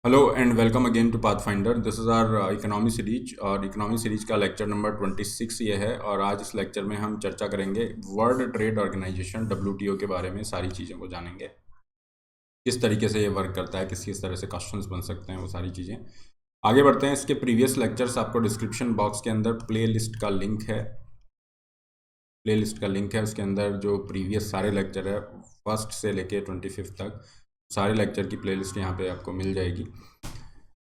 Hello and welcome again to Pathfinder. This is our economy series और economy series का lecture number 26 ये है। और आज इस लेक्चर में हम चर्चा करेंगे वर्ल्ड ट्रेड ऑर्गेनाइजेशन WTO के बारे में। सारी चीज़ों को जानेंगे, किस तरीके से ये वर्क करता है, किस तरह से क्वेश्चंस बन सकते हैं, वो सारी चीज़ें। आगे बढ़ते हैं। इसके प्रीवियस लेक्चर्स आपको डिस्क्रिप्शन बॉक्स के अंदर प्ले लिस्ट का लिंक है। उसके अंदर जो प्रीवियस सारे लेक्चर है, फर्स्ट से लेके 25 तक, सारे लेक्चर की प्लेलिस्ट यहाँ पे आपको मिल जाएगी।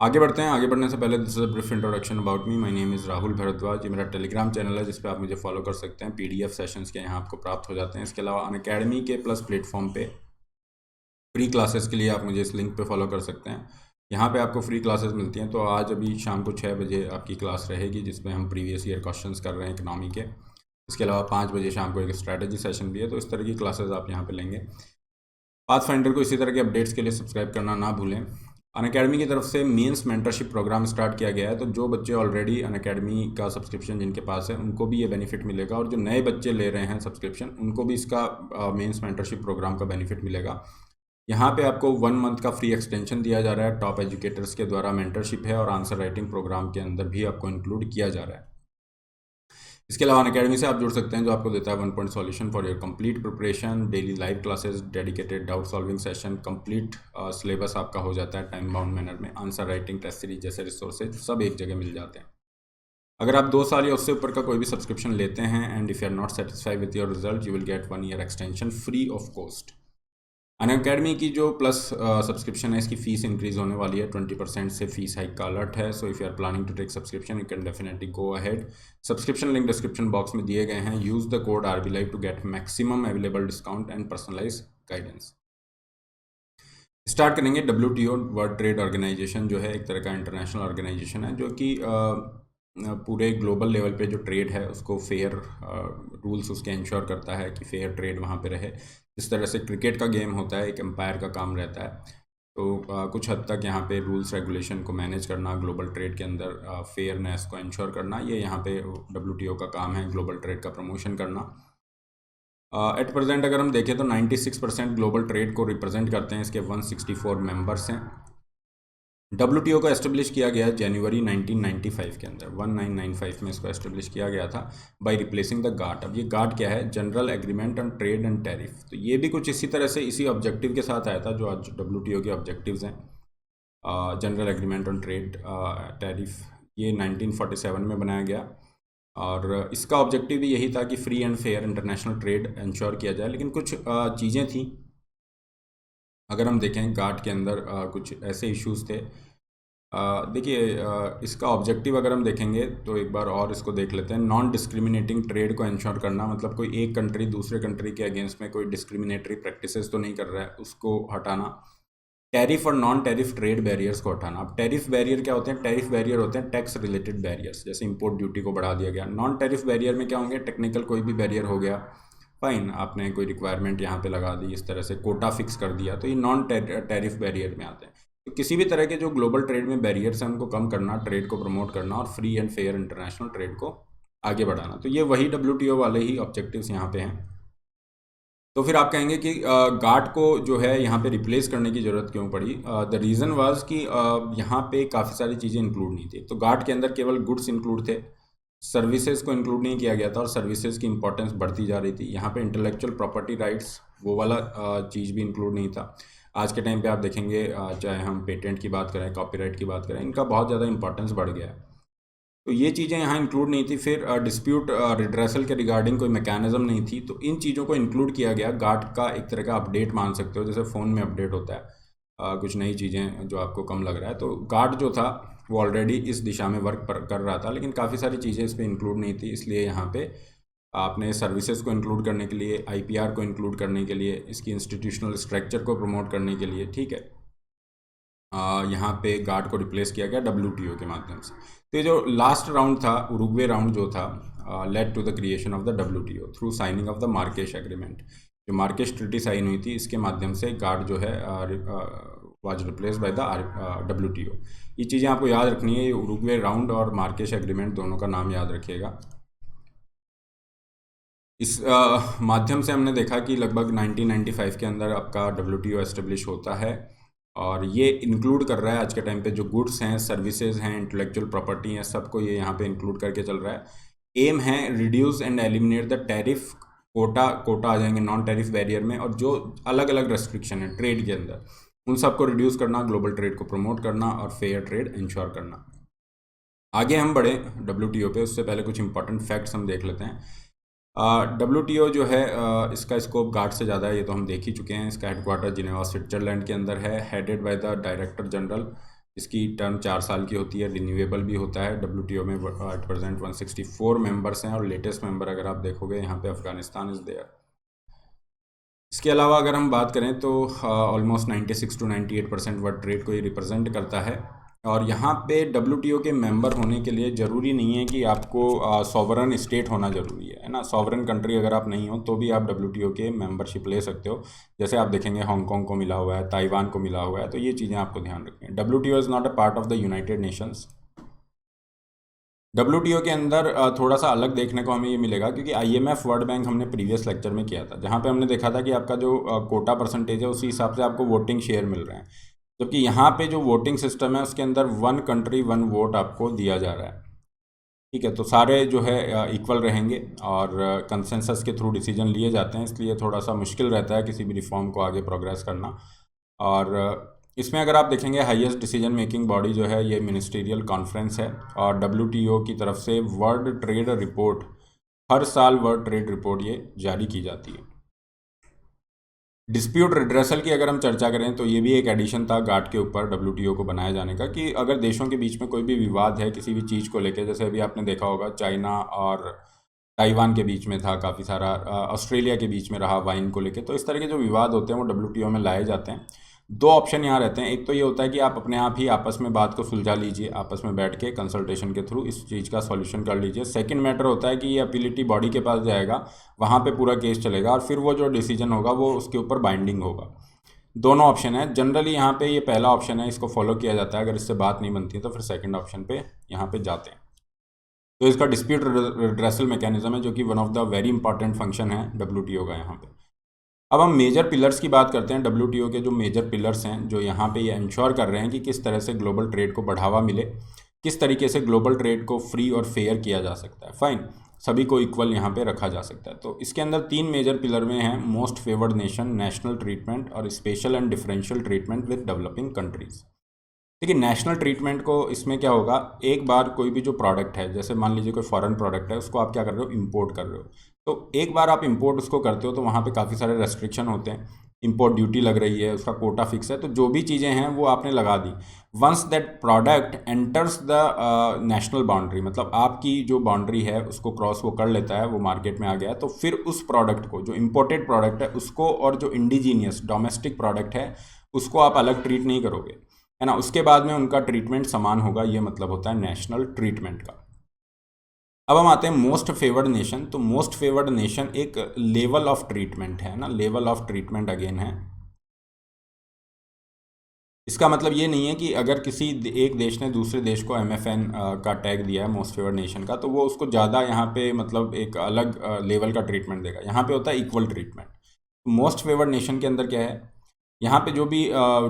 आगे बढ़ते हैं। आगे बढ़ने से पहले this is a brief introduction about me. My name is Rahul Bharadwaj. ये मेरा टेलीग्राम चैनल है जिस पे आप मुझे फॉलो कर सकते हैं। PDF सेशंस के यहाँ आपको प्राप्त हो जाते हैं। इसके अलावा अनअकैडमी के प्लस प्लेटफॉर्म पे फ्री क्लासेस के लिए आप मुझे इस लिंक पे फॉलो कर सकते हैं। यहाँ पे आपको फ्री क्लासेस मिलती हैं। तो आज अभी शाम को 6 बजे आपकी क्लास रहेगी जिसमें हम प्रीवियस ईयर क्वेश्चंस कर रहे हैं इकोनॉमी के। इसके अलावा 5 बजे शाम को एक स्ट्रैटेजी सेशन भी है। तो इस तरह की क्लासेस आप यहाँ पे लेंगे। पाथफाइंडर को इसी तरह के अपडेट्स के लिए सब्सक्राइब करना ना भूलें। अनअकैडमी की तरफ से मेंस मेंटरशिप प्रोग्राम स्टार्ट किया गया है। तो जो बच्चे ऑलरेडी अनअकैडमी का सब्सक्रिप्शन जिनके पास है उनको भी ये बेनिफिट मिलेगा, और जो नए बच्चे ले रहे हैं सब्सक्रिप्शन उनको भी इसका मेंस मेंटरशिप प्रोग्राम का बेनिफिट मिलेगा। यहाँ पे आपको 1 मंथ का फ्री एक्सटेंशन दिया जा रहा है। टॉप एजुकेटर्स के द्वारा मेंटरशिप है और आंसर राइटिंग प्रोग्राम के अंदर भी आपको इंक्लूड किया जा रहा है। इसके अलावा अनअकैडमी से आप जुड़ सकते हैं जो आपको देता है 1 point solution for your complete preparation, daily live classes, dedicated doubt solving session, complete syllabus आपका हो जाता है टाइम बाउंड मैनर में। आंसर राइटिंग, टेस्ट सीरीज जैसे रिसोर्सेज सब एक जगह मिल जाते हैं। अगर आप 2 साल या उससे ऊपर का कोई भी सब्सक्रिप्शन लेते हैं and if you are not satisfied with your result, you will get 1 year extension free of cost. Unacademy की जो प्लस सब्सक्रिप्शन है, इसकी फ़ीस इंक्रीज़ होने वाली है। 20% से फ़ीस हाइक का अलर्ट है। So if you are planning to take subscription, you can definitely go ahead. Subscription link description box में दिए गए हैं। Use the code RB Live to get maximum available discount and personalise guidance. Start करेंगे। WTO world trade organisation जो है एक तरह का इंटरनेशनल ऑर्गेनाइजेशन है जो कि पूरे ग्लोबल लेवल पे जो ट्रेड है उसको फेयर रूल्स उसके इंश्योर करता है कि फेयर ट्रेड वहाँ पे रहे। जिस तरह से क्रिकेट का गेम होता है, एक एम्पायर का काम रहता है। तो कुछ हद तक यहाँ पे रूल्स रेगुलेशन को मैनेज करना, ग्लोबल ट्रेड के अंदर फेयरनेस को इंश्योर करना, ये यहाँ पे WTO का काम है। ग्लोबल ट्रेड का प्रमोशन करना। एट प्रेजेंट अगर हम देखें तो 96% ग्लोबल ट्रेड को रिप्रेजेंट करते हैं। इसके 164 मेंबर्स हैं। WTO को एस्टेब्लिश किया गया जनवरी 1995 के अंदर, 1995 में इसको एस्टेब्लिश किया गया था बाय रिप्लेसिंग द गाट। अब ये गाट क्या है? General agreement on trade and tariff. तो ये भी कुछ इसी तरह से इसी ऑब्जेक्टिव के साथ आया था जो आज WTO के ऑब्जेक्टिव्स हैं। General agreement on trade tariff ये 1947 में बनाया गया, और इसका ऑब्जेक्टिव भी यही था कि free and fair international trade ensure किया जाए। लेकिन कुछ चीज़ें थी, अगर हम देखें गाट के अंदर कुछ ऐसे इश्यूज थे। देखिए, इसका ऑब्जेक्टिव अगर हम देखेंगे तो एक बार और इसको देख लेते हैं। नॉन डिस्क्रिमिनेटिंग ट्रेड को इंश्योर करना, मतलब कोई एक कंट्री दूसरे कंट्री के अगेंस्ट में कोई डिस्क्रिमिनेटरी प्रैक्टिसेस तो नहीं कर रहा है, उसको हटाना। टैरिफ और नॉन टैरिफ ट्रेड बैरियर्स को हटाना। अब टैरिफ बैरियर क्या होते हैं? टैरिफ बैरियर होते हैं टैक्स रिलेटेड बैरियर्स, जैसे इंपोर्ट ड्यूटी को बढ़ा दिया गया। नॉन टैरिफ बैरियर में क्या होंगे? टेक्निकल कोई भी बैरियर हो गया, फाइन, आपने कोई रिक्वायरमेंट यहाँ पे लगा दी, इस तरह से कोटा फिक्स कर दिया, तो ये नॉन टैरिफ बैरियर में आते हैं। तो किसी भी तरह के जो ग्लोबल ट्रेड में बैरियर्स हैं उनको कम करना, ट्रेड को प्रमोट करना और free and fair international trade को आगे बढ़ाना। तो ये वही WTO वाले ही ऑब्जेक्टिव्स यहाँ पे हैं। तो फिर आप कहेंगे कि गार्ड को जो है यहाँ पे रिप्लेस करने की ज़रूरत क्यों पड़ी? द रीज़न वाज कि यहाँ पे काफ़ी सारी चीज़ें इंक्लूड नहीं थी। तो गार्ड के अंदर केवल गुड्स इंक्लूड थे, सर्विसेज को इंक्लूड नहीं किया गया था, और सर्विसेज की इंपॉर्टेंस बढ़ती जा रही थी। यहाँ पे इंटेलेक्चुअल प्रॉपर्टी राइट्स वो वाला चीज़ भी इंक्लूड नहीं था। आज के टाइम पे आप देखेंगे, चाहे हम पेटेंट की बात करें, कॉपीराइट की बात करें, इनका बहुत ज़्यादा इंपॉर्टेंस बढ़ गया है। तो ये चीज़ें यहाँ इंक्लूड नहीं थी। फिर डिस्प्यूट रिड्रेसल के रिगार्डिंग कोई मैकेनिज्म नहीं थी। तो इन चीज़ों को इंक्लूड किया गया। गार्ड का एक तरह का अपडेट मान सकते हो, जैसे फ़ोन में अपडेट होता है, कुछ नई चीज़ें जो आपको कम लग रहा है। तो गार्ड जो था वो ऑलरेडी इस दिशा में वर्क कर रहा था, लेकिन काफ़ी सारी चीज़ें इस पर इंक्लूड नहीं थी। इसलिए यहाँ पे आपने सर्विसेज को इंक्लूड करने के लिए, IPR को इंक्लूड करने के लिए, इसकी इंस्टीट्यूशनल स्ट्रक्चर को प्रमोट करने के लिए, ठीक है, यहाँ पे गार्ड को रिप्लेस किया गया WTO के माध्यम से। तो ये जो लास्ट राउंड था, उरुग्वे राउंड जो था, led to the creation of the WTO through signing of the Marrakesh agreement. जो मार्केश ट्रीटी साइन हुई थी, इसके माध्यम से गार्ड जो है was replace by the WTO। ये चीज़ें आपको याद रखनी है। उरुग्वे राउंड और मार्केश एग्रीमेंट दोनों का नाम याद रखिएगा। इस माध्यम से हमने देखा कि लगभग 1995 के अंदर आपका WTO एस्टेब्लिश होता है, और ये इंक्लूड कर रहा है आज के टाइम पे जो गुड्स हैं, सर्विसेज हैं, इंटेलेक्चुअल प्रॉपर्टी हैं, सबको ये यहाँ पे इंक्लूड करके चल रहा है। एम है reduce and eliminate the tariff quota आ जाएंगे नॉन टैरिफ बैरियर में, और जो अलग अलग रेस्ट्रिक्शन है ट्रेड के अंदर उन सबको रिड्यूस करना, ग्लोबल ट्रेड को प्रमोट करना और फेयर ट्रेड इंश्योर करना। आगे हम बढ़े WTO पे, उससे पहले कुछ इंपॉर्टेंट फैक्ट्स हम देख लेते हैं। WTO जो है इसका स्कोप गार्ड से ज़्यादा है, ये तो हम देख ही चुके हैं। इसका हेडक्वार्टर जिनेवा स्विट्जरलैंड के अंदर है, headed by the director general. इसकी टर्म 4 साल की होती है, रिन्यूएबल भी होता है। WTO में एट प्रेजेंट 164 मेंबर्स हैं, और लेटेस्ट मेंबर अगर आप देखोगे यहाँ पे अफगानिस्तान इज़ देयर। इसके अलावा अगर हम बात करें तो ऑलमोस्ट 96 to 98% वर्ल्ड ट्रेड को ये रिप्रेजेंट करता है। और यहाँ पे WTO के मेंबर होने के लिए ज़रूरी नहीं है कि आपको सॉवरन स्टेट होना ज़रूरी है ना। सॉवरन कंट्री अगर आप नहीं हो तो भी आप WTO के मेंबरशिप ले सकते हो। जैसे आप देखेंगे हांगकांग को मिला हुआ है, ताइवान को मिला हुआ है, तो ये चीज़ें आपको ध्यान रखनी है। WTO is not a part of the United Nations. WTO के अंदर थोड़ा सा अलग देखने को हमें ये मिलेगा, क्योंकि IMF वर्ल्ड बैंक हमने प्रीवियस लेक्चर में किया था, जहाँ पे हमने देखा था कि आपका जो कोटा परसेंटेज है उसी हिसाब से आपको वोटिंग शेयर मिल रहे हैं। जबकि यहाँ पे जो वोटिंग सिस्टम है उसके अंदर 1 कंट्री 1 वोट आपको दिया जा रहा है। ठीक है, तो सारे जो है इक्वल रहेंगे और कंसेंसस के थ्रू डिसीजन लिए जाते हैं, इसलिए थोड़ा सा मुश्किल रहता है किसी भी रिफॉर्म को आगे प्रोग्रेस करना। और इसमें अगर आप देखेंगे हाईएस्ट डिसीजन मेकिंग बॉडी जो है ये मिनिस्ट्रियल कॉन्फ्रेंस है, और WTO की तरफ से वर्ल्ड ट्रेड रिपोर्ट, हर साल वर्ल्ड ट्रेड रिपोर्ट ये जारी की जाती है। डिस्प्यूट रिड्रेसल की अगर हम चर्चा करें तो ये भी एक एडिशन था गार्ड के ऊपर WTO को बनाए जाने का, कि अगर देशों के बीच में कोई भी विवाद है किसी भी चीज़ को लेकर, जैसे अभी आपने देखा होगा चाइना और ताइवान के बीच में था काफ़ी सारा, ऑस्ट्रेलिया के बीच में रहा वाइन को लेके, तो इस तरह के जो विवाद होते हैं वो WTO में लाए जाते हैं। 2 ऑप्शन यहाँ रहते हैं, एक तो ये होता है कि आप अपने आप ही आपस में बात को सुलझा लीजिए, आपस में बैठ के कंसल्टेशन के थ्रू इस चीज़ का सॉल्यूशन कर लीजिए। सेकंड मैटर होता है कि ये अपीलिटी बॉडी के पास जाएगा, वहाँ पे पूरा केस चलेगा और फिर वो जो डिसीजन होगा वो उसके ऊपर बाइंडिंग होगा। दोनों ऑप्शन है, जनरली यहाँ पे ये पहला ऑप्शन है, इसको फॉलो किया जाता है। अगर इससे बात नहीं बनती तो फिर सेकेंड ऑप्शन पे यहाँ पे जाते हैं। तो इसका डिस्प्यूट रिड्रेसल मैकेनिज्म है, जो कि one of the very important function है WTO का यहाँ पे। अब हम मेजर पिलर्स की बात करते हैं। WTO के जो मेजर पिलर्स हैं जो यहाँ पे ये इंश्योर कर रहे हैं कि किस तरह से ग्लोबल ट्रेड को बढ़ावा मिले, किस तरीके से ग्लोबल ट्रेड को फ्री और फेयर किया जा सकता है, फाइन, सभी को इक्वल यहाँ पे रखा जा सकता है। तो इसके अंदर 3 मेजर पिलर में हैं, most favoured nation, national treatment और special and differential treatment with developing countries. देखिए नेशनल ट्रीटमेंट को इसमें क्या होगा, एक बार कोई भी जो प्रोडक्ट है, जैसे मान लीजिए कोई फॉरेन प्रोडक्ट है, उसको आप क्या कर रहे हो, इंपोर्ट कर रहे हो, तो एक बार आप इंपोर्ट उसको करते हो तो वहाँ पे काफ़ी सारे रेस्ट्रिक्शन होते हैं। इंपोर्ट ड्यूटी लग रही है, उसका कोटा फिक्स है, तो जो भी चीज़ें हैं वो आपने लगा दी। Once that product enters the national boundary, मतलब आपकी जो बाउंड्री है उसको क्रॉस वो कर लेता है, वो मार्केट में आ गया है, तो फिर उस प्रोडक्ट को, जो इम्पोर्टेड प्रोडक्ट है उसको, और जो इंडिजीनियस डोमेस्टिक प्रोडक्ट है उसको आप अलग ट्रीट नहीं करोगे, है ना। उसके बाद में उनका ट्रीटमेंट समान होगा, ये मतलब होता है नेशनल ट्रीटमेंट का। अब हम आते हैं मोस्ट फेवर्ड नेशन। तो मोस्ट फेवर्ड नेशन एक लेवल ऑफ ट्रीटमेंट है ना, लेवल ऑफ ट्रीटमेंट अगेन है। इसका मतलब ये नहीं है कि अगर किसी एक देश ने दूसरे देश को MFN का टैग दिया है मोस्ट फेवर्ड नेशन का, तो वो उसको ज़्यादा यहाँ पे मतलब एक अलग लेवल का ट्रीटमेंट देगा। यहाँ पे होता है equal treatment. Most favoured nation के अंदर क्या है, यहाँ पे जो भी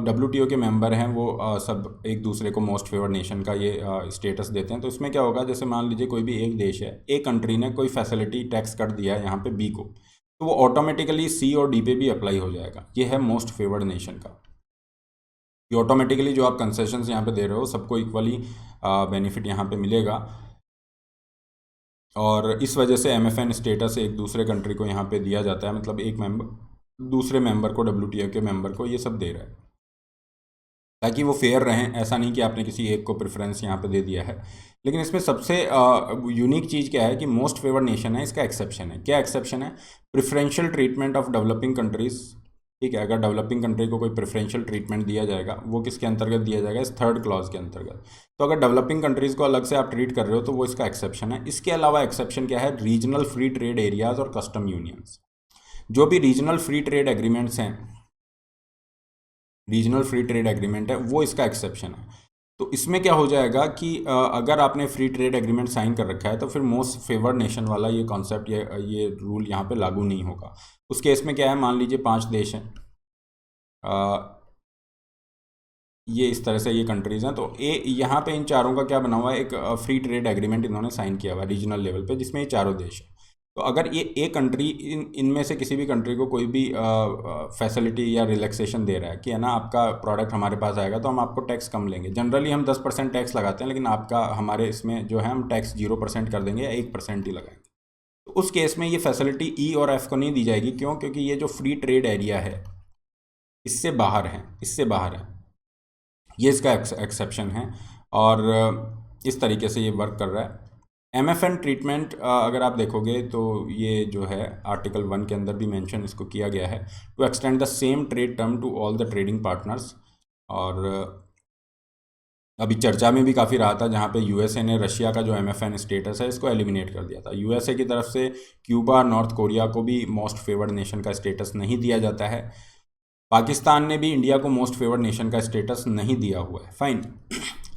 WTO के मेंबर हैं वो सब एक दूसरे को मोस्ट फेवर्ड नेशन का ये स्टेटस देते हैं। तो इसमें क्या होगा, जैसे मान लीजिए कोई भी एक देश है, एक कंट्री ने कोई फैसिलिटी टैक्स कर दिया है यहाँ पे B को, तो वो ऑटोमेटिकली C और D पे भी अप्लाई हो जाएगा। ये है मोस्ट फेवर्ड नेशन का, ये ऑटोमेटिकली जो आप कंसेशंस यहाँ पे दे रहे हो सबको इक्वली बेनिफिट यहाँ पे मिलेगा। और इस वजह से MFN स्टेटस एक दूसरे कंट्री को यहाँ पे दिया जाता है, मतलब एक मेंबर दूसरे मेंबर को, WTO के मेंबर को ये सब दे रहा है ताकि वो फेयर रहें। ऐसा नहीं कि आपने किसी एक को प्रेफरेंस यहाँ पे दे दिया है। लेकिन इसमें सबसे यूनिक चीज़ क्या है कि मोस्ट फेवर्ड नेशन है, इसका एक्सेप्शन है। क्या एक्सेप्शन है, preferential treatment of developing countries. ठीक है, अगर डेवलपिंग कंट्री को कोई प्रेफरेंशियल ट्रीटमेंट दिया जाएगा, वो किसके अंतर्गत दिया जाएगा, इस 3rd क्लॉज के अंतर्गत। तो अगर डेवलपिंग कंट्रीज़ को अलग से आप ट्रीट कर रहे हो तो वो इसका एक्सेप्शन है। इसके अलावा एक्सेप्शन क्या है, रीजनल फ्री ट्रेड एरियाज और कस्टम यूनियंस। जो भी रीजनल फ्री ट्रेड एग्रीमेंट्स हैं, रीजनल फ्री ट्रेड एग्रीमेंट है, वो इसका एक्सेप्शन है। तो इसमें क्या हो जाएगा कि अगर आपने फ्री ट्रेड एग्रीमेंट साइन कर रखा है तो फिर मोस्ट फेवर्ड नेशन वाला ये कॉन्सेप्ट, ये रूल यहाँ पे लागू नहीं होगा। उस केस में क्या है, मान लीजिए 5 देश हैं, ये इस तरह से ये कंट्रीज़ हैं। तो यहाँ पे इन चारों का क्या बना हुआ है, एक फ्री ट्रेड एग्रीमेंट इन्होंने साइन किया हुआ है रीजनल लेवल पे, जिसमें ये चारों देश हैं। तो अगर ये एक कंट्री इनमें से किसी भी कंट्री को कोई भी फैसिलिटी या रिलैक्सेशन दे रहा है कि है ना, आपका प्रोडक्ट हमारे पास आएगा तो हम आपको टैक्स कम लेंगे। जनरली हम 10% टैक्स लगाते हैं, लेकिन आपका हमारे इसमें जो है हम टैक्स 0% कर देंगे या 1% ही लगाएंगे। तो उस केस में ये फैसिलिटी ई और एफ को नहीं दी जाएगी। क्यों? क्योंकि ये जो फ्री ट्रेड एरिया है इससे बाहर है, इससे बाहर है, ये इसका एक्सेप्शन है। और इस तरीके से ये वर्क कर रहा है। MFN ट्रीटमेंट अगर आप देखोगे तो ये जो है आर्टिकल 1 के अंदर भी मेंशन इसको किया गया है, to extend the same trade term to all the trading partners. और अभी चर्चा में भी काफ़ी रहा था, जहाँ पे यूएसए ने रशिया का जो MFN स्टेटस है इसको एलिमिनेट कर दिया था। यूएसए की तरफ से क्यूबा, नॉर्थ कोरिया को भी मोस्ट फेवर्ड नेशन का स्टेटस नहीं दिया जाता है। पाकिस्तान ने भी इंडिया को मोस्ट फेवर्ड नेशन का स्टेटस नहीं दिया हुआ है, फाइन।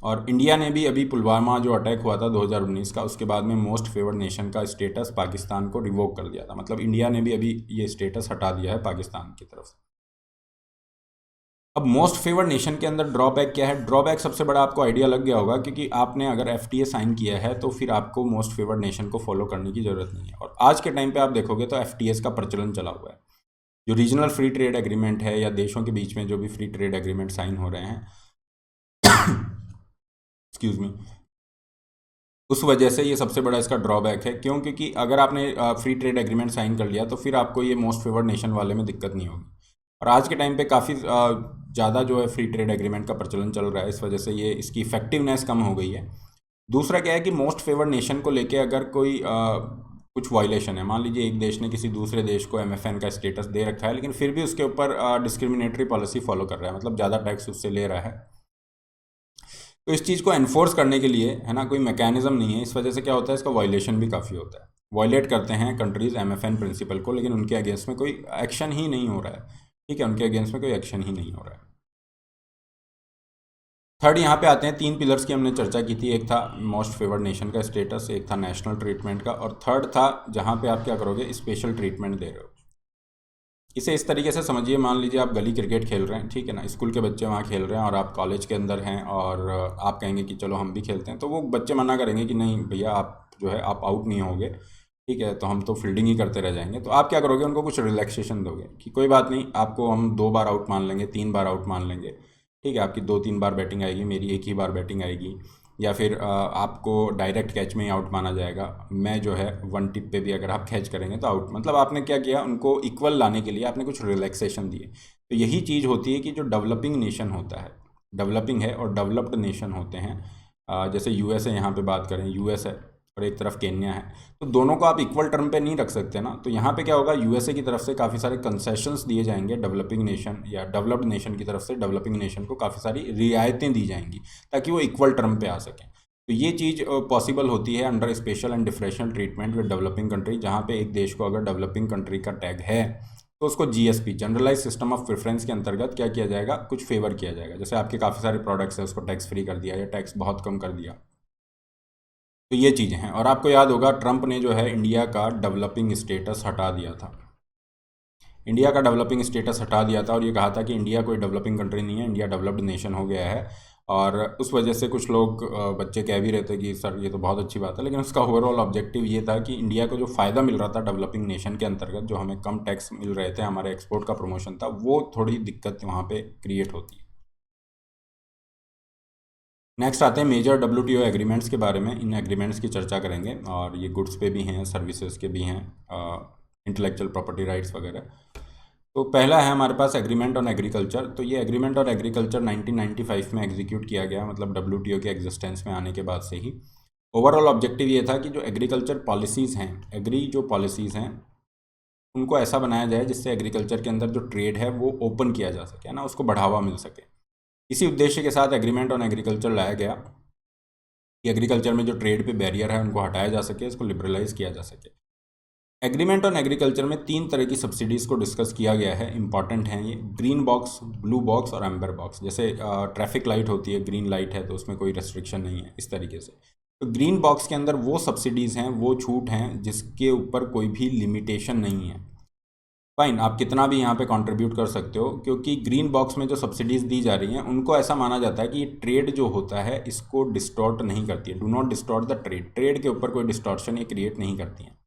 और इंडिया ने भी अभी पुलवामा जो अटैक हुआ था 2019 का, उसके बाद में मोस्ट फेवर्ड नेशन का स्टेटस पाकिस्तान को रिवोक कर दिया था। मतलब इंडिया ने भी अभी ये स्टेटस हटा दिया है पाकिस्तान की तरफ से। अब मोस्ट फेवर्ड नेशन के अंदर ड्रॉबैक क्या है? ड्रॉबैक सबसे बड़ा आपको आइडिया लग गया होगा, क्योंकि आपने अगर FTA साइन किया है तो फिर आपको मोस्ट फेवर्ड नेशन को फॉलो करने की ज़रूरत नहीं है। और आज के टाइम पे आप देखोगे तो FTAs का प्रचलन चला हुआ है। जो रीजनल फ्री ट्रेड एग्रीमेंट है या देशों के बीच में जो भी फ्री ट्रेड एग्रीमेंट साइन हो रहे हैं एक्सक्यूज़ मी, उस वजह से ये सबसे बड़ा इसका ड्रॉबैक है। क्यों? क्योंकि अगर आपने फ्री ट्रेड एग्रीमेंट साइन कर लिया तो फिर आपको ये मोस्ट फेवर्ड नेशन वाले में दिक्कत नहीं होगी। और आज के टाइम पे काफ़ी ज़्यादा जो है फ्री ट्रेड एग्रीमेंट का प्रचलन चल रहा है, इस वजह से ये इसकी इफेक्टिवनेस कम हो गई है। दूसरा क्या है कि मोस्ट फेवर्ड नेशन को लेके अगर कोई कुछ वायलेशन है, मान लीजिए एक देश ने किसी दूसरे देश को MFN का स्टेटस दे रखा है, लेकिन फिर भी उसके ऊपर डिस्क्रिमिनेटरी पॉलिसी फॉलो कर रहा है, मतलब ज़्यादा टैक्स उससे ले रहा है, तो इस चीज़ को एनफोर्स करने के लिए है ना कोई मैकेनिज्म नहीं है। इस वजह से क्या होता है, इसका वायलेशन भी काफ़ी होता है। वायलेट करते हैं कंट्रीज़ MFN प्रिंसिपल को, लेकिन उनके अगेंस्ट में कोई एक्शन ही नहीं हो रहा है। ठीक है, उनके अगेंस्ट में कोई एक्शन ही नहीं हो रहा है। थर्ड यहाँ पे आते हैं, 3 पिलर्स की हमने चर्चा की थी। एक था मोस्ट फेवर्ड नेशन का स्टेटस, एक था नेशनल ट्रीटमेंट का, और थर्ड था जहाँ पे आप क्या करोगे, स्पेशल ट्रीटमेंट दे रहे हो। इसे इस तरीके से समझिए, मान लीजिए आप गली क्रिकेट खेल रहे हैं, ठीक है ना, स्कूल के बच्चे वहाँ खेल रहे हैं और आप कॉलेज के अंदर हैं, और आप कहेंगे कि चलो हम भी खेलते हैं, तो वो बच्चे मना करेंगे कि नहीं भैया, आप जो है आप आउट नहीं होगे, ठीक है, तो हम तो फील्डिंग ही करते रह जाएंगे। तो आप क्या करोगे, उनको कुछ रिलैक्सेशन दोगे कि कोई बात नहीं, आपको हम 2 बार आउट मान लेंगे, 3 बार आउट मान लेंगे, ठीक है, आपकी 2-3 बार बैटिंग आएगी, मेरी 1 ही बार बैटिंग आएगी, या फिर आपको डायरेक्ट कैच में ही आउट माना जाएगा। मैं जो है 1 टिप पे भी अगर आप कैच करेंगे तो आउट। मतलब आपने क्या किया, उनको इक्वल लाने के लिए आपने कुछ रिलैक्सेशन दिए। तो यही चीज़ होती है कि जो डेवलपिंग नेशन होता है, डेवलपिंग है और डेवलप्ड नेशन होते हैं, जैसे USA यहाँ पे बात करें, US है और एक तरफ केन्या है, तो दोनों को आप इक्वल टर्म पे नहीं रख सकते ना। तो यहाँ पे क्या होगा, USA की तरफ से काफ़ी सारे कंसेशंस दिए जाएंगे डेवलपिंग नेशन या डेवलप्ड नेशन की तरफ से डेवलपिंग नेशन को काफ़ी सारी रियायतें दी जाएंगी, ताकि वो इक्वल टर्म पे आ सकें। तो ये चीज़ पॉसिबल होती है under special and differential treatment with developing country, जहाँ पे एक देश को अगर डेवलपिंग कंट्री का टैग है तो उसको GSP, generalise system of preference के अंतर्गत क्या किया जाएगा, कुछ फेवर किया जाएगा। जैसे आपके काफ़ी सारे प्रोडक्ट्स हैं, उसको टैक्स फ्री कर दिया या टैक्स बहुत कम कर दिया। तो ये चीज़ें हैं। और आपको याद होगा, ट्रंप ने जो है इंडिया का डेवलपिंग स्टेटस हटा दिया था, इंडिया का डेवलपिंग स्टेटस हटा दिया था, और ये कहा था कि इंडिया कोई डेवलपिंग कंट्री नहीं है, इंडिया डेवलप्ड नेशन हो गया है। और उस वजह से कुछ लोग बच्चे कह भी रहे थे कि सर ये तो बहुत अच्छी बात है, लेकिन उसका ओवरऑल ऑब्जेक्टिव ये था कि इंडिया को जो फ़ायदा मिल रहा था डेवलपिंग नेशन के अंतर्गत, जो हमें कम टैक्स मिल रहे थे, हमारे एक्सपोर्ट का प्रमोशन था, वो थोड़ी दिक्कत वहाँ पे क्रिएट होती है। नेक्स्ट आते हैं मेजर WTO एग्रीमेंट्स के बारे में। इन एग्रीमेंट्स की चर्चा करेंगे, और ये गुड्स पे भी हैं, सर्विसेज के भी हैं, इंटेलेक्चुअल प्रॉपर्टी राइट्स वगैरह। तो पहला है हमारे पास एग्रीमेंट ऑन एग्रीकल्चर। तो ये एग्रीमेंट ऑन एग्रीकल्चर 1995 में एग्जीक्यूट किया गया, मतलब WTO के एग्जिस्टेंस में आने के बाद से ही। ओवरऑल ऑब्जेक्टिव ये था कि जो एग्रीकल्चर पॉलिसीज़ हैं, एग्री जो पॉलिसीज़ हैं, उनको ऐसा बनाया जाए जिससे एग्रीकल्चर के अंदर जो ट्रेड है वो ओपन किया जा सके ना, उसको बढ़ावा मिल सके। इसी उद्देश्य के साथ एग्रीमेंट ऑन एग्रीकल्चर लाया गया कि एग्रीकल्चर में जो ट्रेड पे बैरियर है उनको हटाया जा सके, इसको लिबरलाइज किया जा सके। एग्रीमेंट ऑन एग्रीकल्चर में 3 तरह की सब्सिडीज़ को डिस्कस किया गया है, इंपॉर्टेंट हैं ये, ग्रीन बॉक्स, ब्लू बॉक्स और एम्बर बॉक्स। जैसे ट्रैफिक लाइट होती है, ग्रीन लाइट है तो उसमें कोई रेस्ट्रिक्शन नहीं है, इस तरीके से। तो ग्रीन बॉक्स के अंदर वो सब्सिडीज़ हैं, वो छूट हैं जिसके ऊपर कोई भी लिमिटेशन नहीं है। फाइन, आप कितना भी यहाँ पे कंट्रीब्यूट कर सकते हो, क्योंकि ग्रीन बॉक्स में जो सब्सिडीज़ दी जा रही हैं उनको ऐसा माना जाता है कि ये ट्रेड जो होता है इसको डिस्टॉर्ट नहीं करती है। Do not distort the trade, trade के ऊपर कोई डिस्टॉर्शन ये क्रिएट नहीं करती हैं।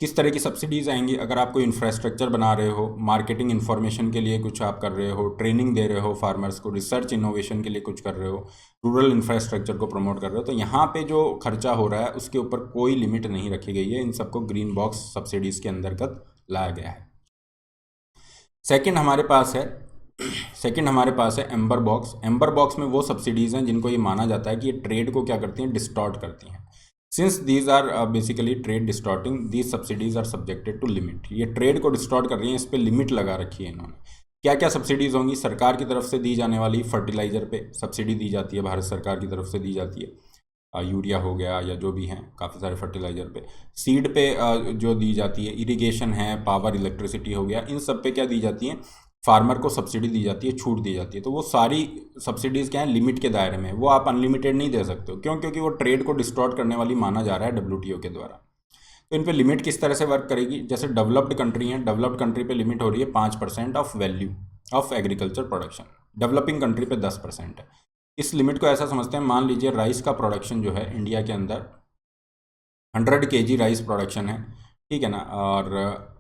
किस तरह की सब्सिडीज़ आएंगी? अगर आप कोई इंफ्रास्ट्रक्चर बना रहे हो, मार्केटिंग इन्फॉर्मेशन के लिए कुछ आप कर रहे हो, ट्रेनिंग दे रहे हो फार्मर्स को, रिसर्च इनोवेशन के लिए कुछ कर रहे हो, रूरल इंफ्रास्ट्रक्चर को प्रमोट कर रहे हो, तो यहाँ पे जो खर्चा हो रहा है उसके ऊपर कोई लिमिट नहीं रखी गई है। इन सबको ग्रीन बॉक्स सब्सिडीज़ के अंतर्गत लाया गया है। सेकंड हमारे पास है एम्बर बॉक्स। एम्बर बॉक्स में वो सब्सिडीज़ हैं जिनको ये माना जाता है कि ये ट्रेड को क्या करती हैं, डिस्टॉर्ट करती हैं। Since these are basically trade distorting, these subsidies are subjected to limit. ये ट्रेड को डिस्टॉर्ट कर रही हैं, इस पर लिमिट लगा रखी है इन्होंने। क्या क्या सब्सिडीज़ होंगी? सरकार की तरफ से दी जाने वाली फर्टिलाइज़र पे सब्सिडी दी जाती है, भारत सरकार की तरफ से दी जाती है। यूरिया हो गया या जो भी हैं, काफ़ी सारे फर्टिलाइज़र पे। सीड पे जो दी जाती है, इरिगेशन है, पावर इलेक्ट्रिसिटी हो गया, इन सब पे क्या दी जाती है, फार्मर को सब्सिडी दी जाती है, छूट दी जाती है। तो वो सारी सब्सिडीज़ क्या है, लिमिट के दायरे में, वो आप अनलिमिटेड नहीं दे सकते हो। क्यों? क्योंकि वो ट्रेड को डिस्टॉर्ट करने वाली माना जा रहा है WTO के द्वारा। तो इन पे लिमिट किस तरह से वर्क करेगी? जैसे डेवलप्ड कंट्री हैं, डेवलप्ड कंट्री पे लिमिट हो रही है 5% of value of agriculture production, developing country पे 10% है। इस लिमिट को ऐसा समझते हैं, मान लीजिए राइस का प्रोडक्शन जो है इंडिया के अंदर 100 kg राइस प्रोडक्शन है, ठीक है ना, और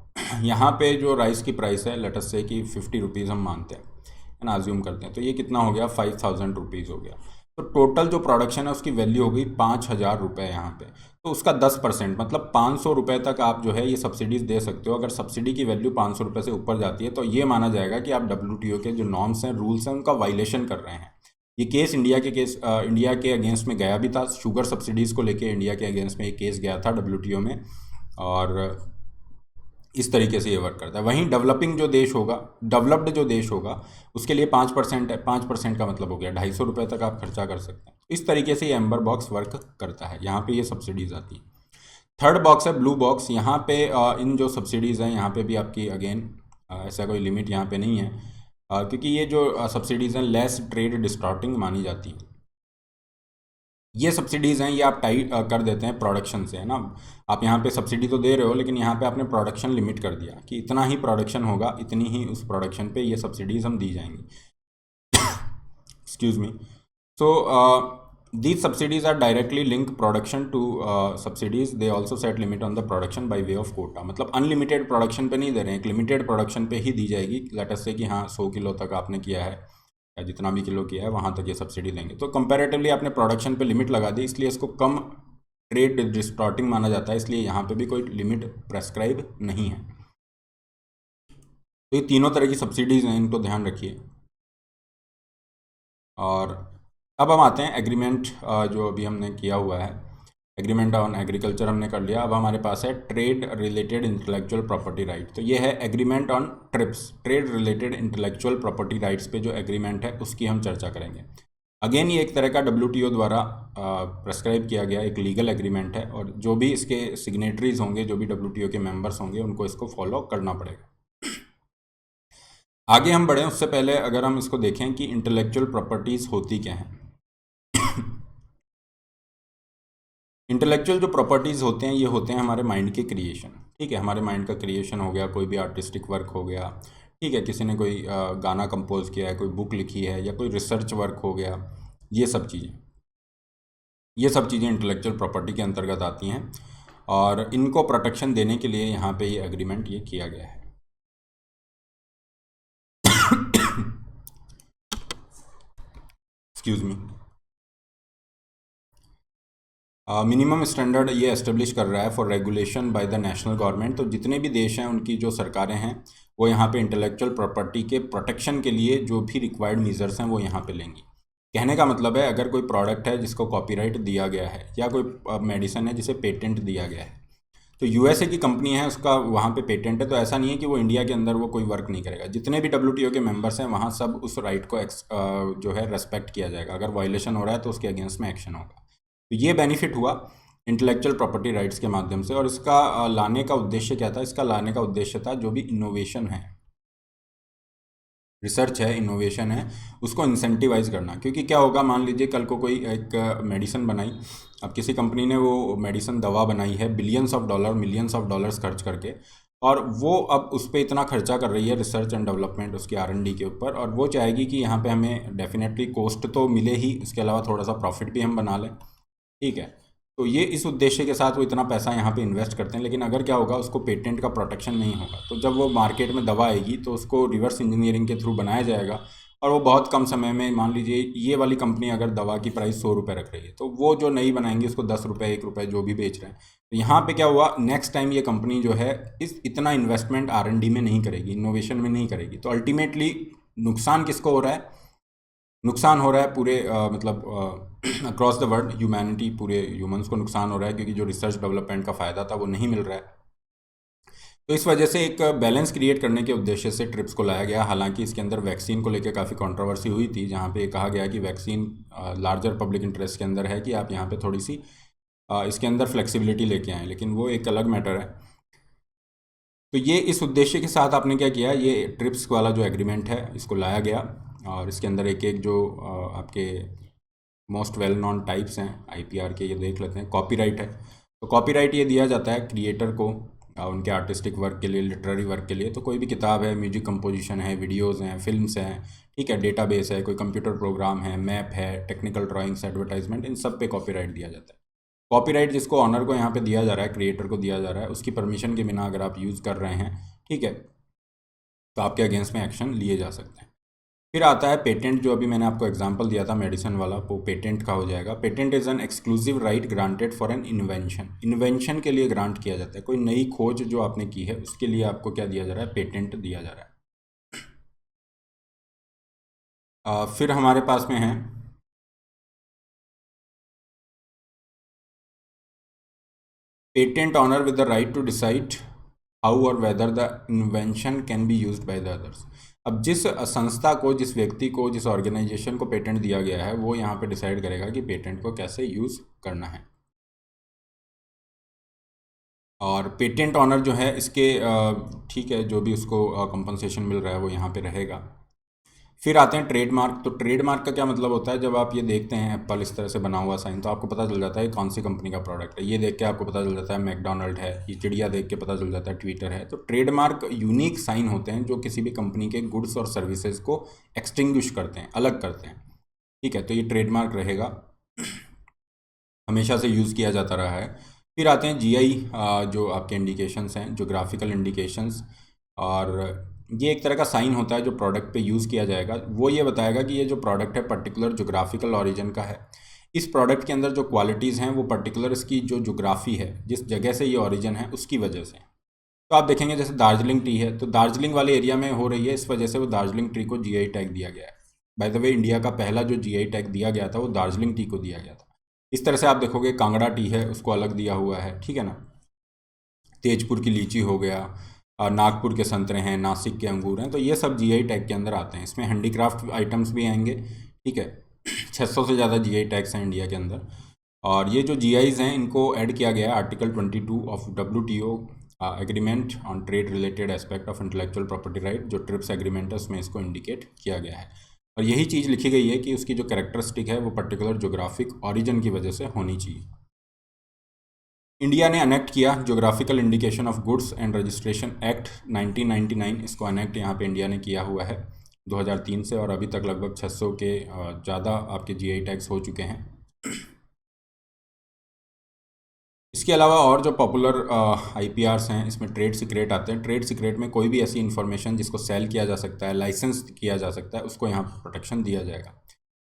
यहाँ पे जो राइस की प्राइस है लेट अस से कि 50 रुपीज़ हम मानते हैं, है ना, अज्यूम करते हैं, तो ये कितना हो गया, 5000 रुपीज़ हो गया। तो टोटल जो प्रोडक्शन है उसकी वैल्यू हो गई 5000 रुपये यहाँ पे। तो उसका 10% मतलब 500 रुपये तक आप जो है ये सब्सिडीज़ दे सकते हो। अगर सब्सिडी की वैल्यू 500 रुपये से ऊपर जाती है तो ये माना जाएगा कि आप WTO के जो नॉर्म्स हैं, रूल्स हैं, उनका वायलेशन कर रहे हैं। ये केस इंडिया के अगेंस्ट में गया भी था। शुगर सब्सिडीज़ को लेके इंडिया के अगेंस्ट में एक केस गया था WTO में, और इस तरीके से ये वर्क करता है। वहीं डेवलपिंग जो देश होगा, डेवलप्ड जो देश होगा, उसके लिए 5% है। 5% का मतलब हो गया 250 रुपये तक आप खर्चा कर सकते हैं। इस तरीके से ये एम्बर बॉक्स वर्क करता है। यहाँ पे ये सब्सिडीज़ आती है। थर्ड बॉक्स है ब्लू बॉक्स। यहाँ पे इन जो सब्सिडीज़ हैं यहाँ पे भी आपकी अगेन ऐसा कोई लिमिट यहाँ पे नहीं है, क्योंकि ये जो सब्सिडीज़ हैं लेस ट्रेड डिस्टॉर्टिंग मानी जाती हैं। ये सब्सिडीज़ हैं, ये आप टाइट कर देते हैं प्रोडक्शन से, है ना। आप यहाँ पे सब्सिडी तो दे रहे हो, लेकिन यहाँ पे आपने प्रोडक्शन लिमिट कर दिया कि इतना ही प्रोडक्शन होगा, इतनी ही उस प्रोडक्शन पे ये सब्सिडीज़ हम दी जाएंगी। Excuse me. So these subsidies are directly link production to subsidies. They also set limit on the production by way of quota। मतलब अनलिमिटेड प्रोडक्शन पे नहीं दे रहे हैं, एक लिमिटेड प्रोडक्शन पे ही दी जाएगी। लेट अस से कि हाँ 100 किलो तक आपने किया है या जितना भी किलो किया है वहाँ तक ये सब्सिडी देंगे। तो कंपैरेटिवली आपने प्रोडक्शन पे लिमिट लगा दी, इसलिए इसको कम ट्रेड डिस्टॉर्टिंग माना जाता है। इसलिए यहाँ पे भी कोई लिमिट प्रेस्क्राइब नहीं है। तो ये तीनों तरह की सब्सिडीज़ हैं, इनको ध्यान रखिए। और अब हम आते हैं एग्रीमेंट, जो अभी हमने किया हुआ है, एग्रीमेंट ऑन एग्रीकल्चर हमने कर लिया। अब हमारे पास है trade related intellectual property right. तो ये है agreement on trips, trade related intellectual property rights पे जो एग्रीमेंट है उसकी हम चर्चा करेंगे। अगेन ये एक तरह का WTO द्वारा प्रेस्क्राइब किया गया एक लीगल एग्रीमेंट है, और जो भी इसके सिग्नेटरीज होंगे, जो भी WTO के मेंबर्स होंगे, उनको इसको फॉलो करना पड़ेगा। आगे हम बढ़ें उससे पहले अगर हम इसको देखें कि इंटेलेक्चुअल प्रॉपर्टीज़ होती क्या हैं। इंटेलेक्चुअल जो प्रॉपर्टीज़ होते हैं ये होते हैं हमारे माइंड के क्रिएशन, ठीक है। हमारे माइंड का क्रिएशन हो गया, कोई भी आर्टिस्टिक वर्क हो गया, ठीक है, किसी ने कोई गाना कंपोज किया है, कोई बुक लिखी है, या कोई रिसर्च वर्क हो गया, ये सब चीज़ें इंटेलेक्चुअल प्रॉपर्टी के अंतर्गत आती हैं, और इनको प्रोटेक्शन देने के लिए यहाँ पे ये एग्रीमेंट ये किया गया है। Excuse me. मिनिमम स्टैंडर्ड ये एस्टेब्लिश कर रहा है for regulation by the national government. तो जितने भी देश हैं उनकी जो सरकारें हैं वो यहाँ पे इंटेलेक्चुअल प्रॉपर्टी के प्रोटेक्शन के लिए जो भी रिक्वायर्ड मेजर्स हैं वो यहाँ पे लेंगी। कहने का मतलब है, अगर कोई प्रोडक्ट है जिसको कॉपीराइट दिया गया है, या कोई मेडिसिन है जिसे पेटेंट दिया गया है, तो USA की कंपनी है, उसका वहाँ पे पेटेंट है, तो ऐसा नहीं है कि वो इंडिया के अंदर वो कोई वर्क नहीं करेगा। जितने भी WTO के मेंबर्स हैं वहाँ सब उस राइट को जो है रेस्पेक्ट किया जाएगा। अगर वायलेशन हो रहा है तो उसके अगेंस्ट में एक्शन होगा। तो ये बेनिफिट हुआ इंटेलेक्चुअल प्रॉपर्टी राइट्स के माध्यम से। और इसका लाने का उद्देश्य क्या था? इसका लाने का उद्देश्य था जो भी इनोवेशन है, रिसर्च है, इनोवेशन है, उसको इंसेंटिवाइज करना। क्योंकि क्या होगा, मान लीजिए कल को कोई एक मेडिसिन बनाई, अब किसी कंपनी ने वो मेडिसिन दवा बनाई है, billions of dollar, millions of dollars खर्च करके, और वो अब उस पर इतना खर्चा कर रही है रिसर्च एंड डेवलपमेंट उसकी R&D के ऊपर, और वो चाहेगी कि यहाँ पे हमें डेफिनेटली कॉस्ट तो मिले ही, उसके अलावा थोड़ा सा प्रॉफिट भी हम बना लें, ठीक है। तो ये इस उद्देश्य के साथ वो इतना पैसा यहाँ पे इन्वेस्ट करते हैं। लेकिन अगर क्या होगा, उसको पेटेंट का प्रोटेक्शन नहीं होगा, तो जब वो मार्केट में दवा आएगी तो उसको रिवर्स इंजीनियरिंग के थ्रू बनाया जाएगा, और वो बहुत कम समय में, मान लीजिए ये वाली कंपनी अगर दवा की प्राइस 100 रुपये रख रही है, तो वो जो नई बनाएंगी उसको 10 रुपये, 1 रुपये जो भी बेच रहे हैं। तो यहाँ पे क्या हुआ, नेक्स्ट टाइम ये कंपनी जो है इतना इन्वेस्टमेंट R&D में नहीं करेगी, इनोवेशन में नहीं करेगी, तो अल्टीमेटली नुकसान किसको हो रहा है? नुकसान हो रहा है पूरे मतलब अक्रॉस द वर्ल्ड ह्यूमैनिटी, पूरे ह्यूमंस को नुकसान हो रहा है, क्योंकि जो रिसर्च डेवलपमेंट का फ़ायदा था वो नहीं मिल रहा है। तो इस वजह से एक बैलेंस क्रिएट करने के उद्देश्य से ट्रिप्स को लाया गया। हालांकि इसके अंदर वैक्सीन को लेकर काफ़ी कंट्रोवर्सी हुई थी, जहां पे कहा गया कि वैक्सीन लार्जर पब्लिक इंटरेस्ट के अंदर है कि आप यहाँ पे थोड़ी सी इसके अंदर फ्लेक्सिबिलिटी लेके आएँ, लेकिन वो एक अलग मैटर है। तो ये इस उद्देश्य के साथ आपने क्या किया, ये ट्रिप्स वाला जो एग्रीमेंट है इसको लाया गया, और इसके अंदर एक एक जो आपके मोस्ट वेल नॉन टाइप्स हैं IPR के, ये देख लेते हैं। कॉपीराइट है, तो कॉपीराइट ये दिया जाता है क्रिएटर को उनके आर्टिस्टिक वर्क के लिए, लिटरेरी वर्क के लिए। तो कोई भी किताब है, म्यूजिक कंपोजिशन है, वीडियोज़ हैं, फिल्म्स हैं, ठीक है, डेटाबेस है, कोई कंप्यूटर प्रोग्राम है, मैप है, टेक्निकल ड्राइंग्स, एडवर्टाइजमेंट, इन सब पे कॉपीराइट दिया जाता है। कॉपीराइट जिसको ऑनर को यहाँ पे दिया जा रहा है, क्रिएटर को दिया जा रहा है, उसकी परमिशन के बिना अगर आप यूज़ कर रहे हैं, ठीक है, तो आपके अगेंस्ट में एक्शन लिए जा सकते हैं। फिर आता है पेटेंट, जो अभी मैंने आपको एग्जांपल दिया था मेडिसिन वाला, वो पेटेंट का हो जाएगा। Patent is an exclusive right granted for an invention. Invention के लिए ग्रांट किया जाता है, कोई नई खोज जो आपने की है उसके लिए आपको क्या दिया जा रहा है, पेटेंट दिया जा रहा है। फिर हमारे पास में है patent owner with the right to decide how और whether the invention can be used by the others. अब जिस संस्था को, जिस व्यक्ति को, जिस ऑर्गेनाइजेशन को पेटेंट दिया गया है, वो यहाँ पे डिसाइड करेगा कि पेटेंट को कैसे यूज़ करना है। और पेटेंट ऑनर जो है इसके ठीक है, जो भी उसको कंपनसेशन मिल रहा है वो यहाँ पे रहेगा। फिर आते हैं ट्रेडमार्क। तो ट्रेडमार्क का क्या मतलब होता है, जब आप ये देखते हैं एप्पल इस तरह से बना हुआ साइन, तो आपको पता चल जाता है कौन सी कंपनी का प्रोडक्ट है। ये देख के आपको पता चल जाता है मैकडोनल्ड है, ये चिड़िया देख के पता चल जाता है ट्विटर है। तो ट्रेडमार्क यूनिक साइन होते हैं जो किसी भी कंपनी के गुड्स और सर्विसेज को एक्सटिंग्विश करते हैं, अलग करते हैं, ठीक है। तो ये ट्रेडमार्क रहेगा, हमेशा से यूज़ किया जाता रहा है। फिर आते हैं GI, जो आपके इंडिकेशंस हैं, जोग्राफिकल इंडिकेशंस, और ये एक तरह का साइन होता है जो प्रोडक्ट पे यूज़ किया जाएगा। वो ये बताएगा कि ये जो प्रोडक्ट है पर्टिकुलर जोग्राफिकल ओरिजिन का है। इस प्रोडक्ट के अंदर जो क्वालिटीज़ हैं वो पर्टिकुलर इसकी जो जोग्राफ़ी है, जिस जगह से ये ओरिजिन है, उसकी वजह से। तो आप देखेंगे जैसे दार्जिलिंग टी है, तो दार्जिलिंग वाले एरिया में हो रही है, इस वजह से वो दार्जिलिंग टी को GI टैग दिया गया है। बाय द वे, इंडिया का पहला जो GI टैग दिया गया था वो दार्जिलिंग टी को दिया गया था। इस तरह से आप देखोगे कांगड़ा टी है, उसको अलग दिया हुआ है, ठीक है ना। तेजपुर की लीची हो गया, नागपुर के संतरे हैं, नासिक के अंगूर हैं, तो ये सब GI टैग के अंदर आते हैं। इसमें हैंडीक्राफ्ट आइटम्स भी आएंगे, ठीक है। 600 से ज़्यादा GI टैग्स हैं इंडिया के अंदर। और ये जो GIs हैं इनको ऐड किया गया है article 22 of WTO agreement on trade related aspect of intellectual property right, जो ट्रिप्स एग्रीमेंट है उसमें इसको इंडिकेट किया गया है। और यही चीज़ लिखी गई है कि उसकी जो कैरेक्टरिस्टिक है वो पर्टिकुलर जोग्राफिक ओरिजिन की वजह से होनी चाहिए। इंडिया ने अनेक्ट किया geographical indication of goods and registration act 1999। इसको अनेक्ट यहाँ पे इंडिया ने किया हुआ है 2003 से, और अभी तक लगभग 600 के ज़्यादा आपके GI टैग्स हो चुके हैं। इसके अलावा और जो पॉपुलर IPRs हैं, इसमें ट्रेड सीक्रेट आते हैं। ट्रेड सीक्रेट में कोई भी ऐसी इन्फॉर्मेशन जिसको सेल किया जा सकता है, लाइसेंस किया जा सकता है, उसको यहाँ पर प्रोटेक्शन दिया जाएगा।